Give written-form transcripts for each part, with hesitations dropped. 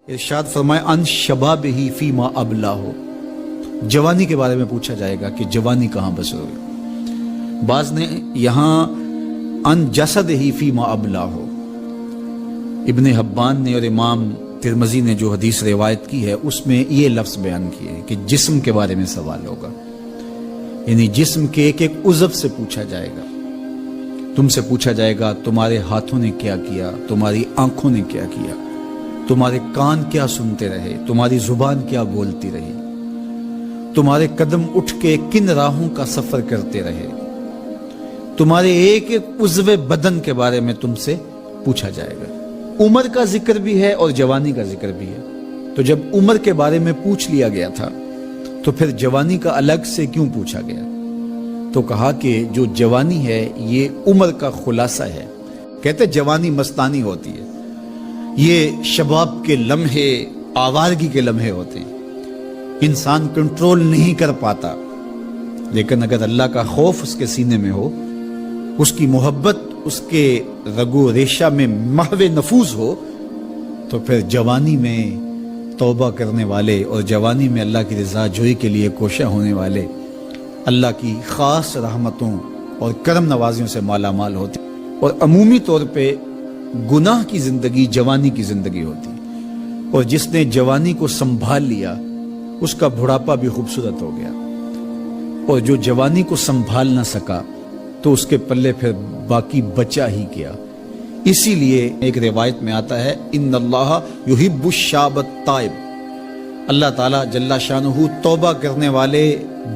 ارشاد فرمائے ان شباب ہی فیما ابلا ہو، جوانی کے بارے میں پوچھا جائے گا کہ جوانی کہاں بسر ہوئی۔ بعض نے یہاں ان جسد ہی فیما ابلا ہو، ابن حبان نے اور امام ترمذی نے جو حدیث روایت کی ہے اس میں یہ لفظ بیان کیے کہ جسم کے بارے میں سوال ہوگا، یعنی جسم کے ایک ایک عضو سے پوچھا جائے گا۔ تم سے پوچھا جائے گا تمہارے ہاتھوں نے کیا کیا، تمہاری آنکھوں نے کیا کیا، تمہارے کان کیا سنتے رہے، تمہاری زبان کیا بولتی رہی، تمہارے قدم اٹھ کے کن راہوں کا سفر کرتے رہے، تمہارے ایک ایک عضو بدن کے بارے میں تم سے پوچھا جائے گا۔ عمر کا ذکر بھی ہے اور جوانی کا ذکر بھی ہے، تو جب عمر کے بارے میں پوچھ لیا گیا تھا تو پھر جوانی کا الگ سے کیوں پوچھا گیا؟ تو کہا کہ جو جوانی ہے یہ عمر کا خلاصہ ہے۔ کہتے جوانی مستانی ہوتی ہے، یہ شباب کے لمحے، آوارگی کے لمحے ہوتے ہیں، انسان کنٹرول نہیں کر پاتا، لیکن اگر اللہ کا خوف اس کے سینے میں ہو، اس کی محبت اس کے رگو ریشہ میں محو نفوذ ہو، تو پھر جوانی میں توبہ کرنے والے اور جوانی میں اللہ کی رضا جوئی کے لیے کوشاں ہونے والے اللہ کی خاص رحمتوں اور کرم نوازیوں سے مالا مال ہوتے، اور عمومی طور پہ گناہ کی زندگی جوانی کی زندگی ہوتی، اور جس نے جوانی کو سنبھال لیا اس کا بڑھاپا بھی خوبصورت ہو گیا، اور جو جوانی کو سنبھال نہ سکا تو اس کے پلے پھر باقی بچا ہی کیا۔ اسی لیے ایک روایت میں آتا ہے ان اللہ یحب الشاب التائب، اللہ تعالیٰ جل شانہ توبہ کرنے والے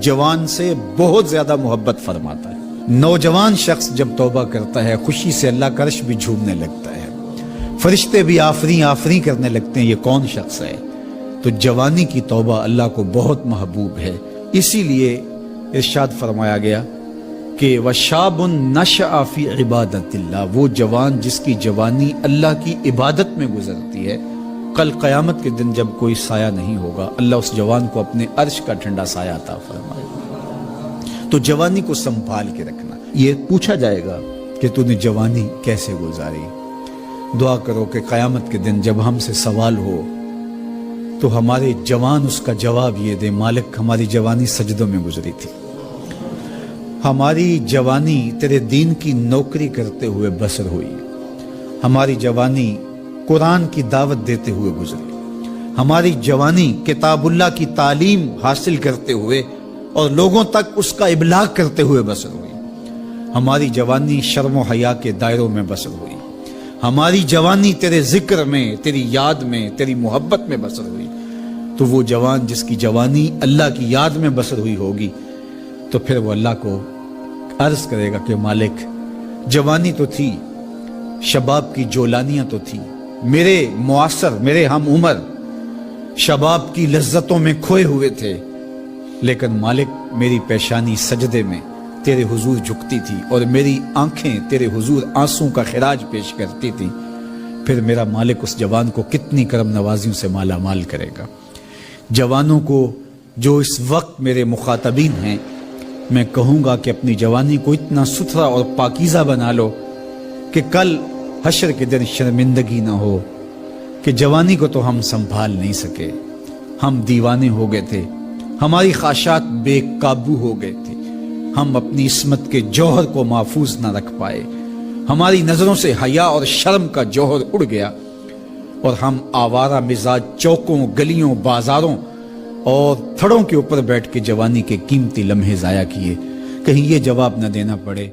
جوان سے بہت زیادہ محبت فرماتا ہے۔ نوجوان شخص جب توبہ کرتا ہے خوشی سے اللہ کا عرش بھی جھومنے لگتا ہے، فرشتے بھی آفریں آفریں کرنے لگتے ہیں، یہ کون شخص ہے؟ تو جوانی کی توبہ اللہ کو بہت محبوب ہے۔ اسی لیے ارشاد فرمایا گیا کہ وَشَابٌ نَشَأَ فِي عِبَادَةِ اللَّهِ، وہ جوان جس کی جوانی اللہ کی عبادت میں گزرتی ہے، کل قیامت کے دن جب کوئی سایہ نہیں ہوگا اللہ اس جوان کو اپنے عرش کا ٹھنڈا سایہ عطا فرمائے۔ تو جوانی کو سنبھال کے رکھنا، یہ پوچھا جائے گا کہ تو نے جوانی کیسے گزاری۔ دعا کرو کہ قیامت کے دن جب ہم سے سوال ہو تو ہمارے جوان اس کا جواب یہ دے مالک ہماری جوانی سجدوں میں گزری تھی، ہماری جوانی تیرے دین کی نوکری کرتے ہوئے بسر ہوئی، ہماری جوانی قرآن کی دعوت دیتے ہوئے گزری، ہماری جوانی کتاب اللہ کی تعلیم حاصل کرتے ہوئے اور لوگوں تک اس کا ابلاغ کرتے ہوئے بسر ہوئی، ہماری جوانی شرم و حیا کے دائروں میں بسر ہوئی، ہماری جوانی تیرے ذکر میں، تیری یاد میں، تیری محبت میں بسر ہوئی۔ تو وہ جوان جس کی جوانی اللہ کی یاد میں بسر ہوئی ہوگی تو پھر وہ اللہ کو عرض کرے گا کہ مالک جوانی تو تھی، شباب کی جولانیاں تو تھی، میرے معاصر، میرے ہم عمر شباب کی لذتوں میں کھوئے ہوئے تھے، لیکن مالک میری پیشانی سجدے میں تیرے حضور جھکتی تھی اور میری آنکھیں تیرے حضور آنسوں کا خراج پیش کرتی تھی، پھر میرا مالک اس جوان کو کتنی کرم نوازیوں سے مالا مال کرے گا۔ جوانوں کو جو اس وقت میرے مخاطبین ہیں میں کہوں گا کہ اپنی جوانی کو اتنا ستھرا اور پاکیزہ بنا لو کہ کل حشر کے دن شرمندگی نہ ہو کہ جوانی کو تو ہم سنبھال نہیں سکے، ہم دیوانے ہو گئے تھے، ہماری خواہشات بے قابو ہو گئے تھے، ہم اپنی عصمت کے جوہر کو محفوظ نہ رکھ پائے، ہماری نظروں سے حیا اور شرم کا جوہر اڑ گیا، اور ہم آوارہ مزاج چوکوں، گلیوں، بازاروں اور تھڑوں کے اوپر بیٹھ کے جوانی کے قیمتی لمحے ضائع کیے، کہیں یہ جواب نہ دینا پڑے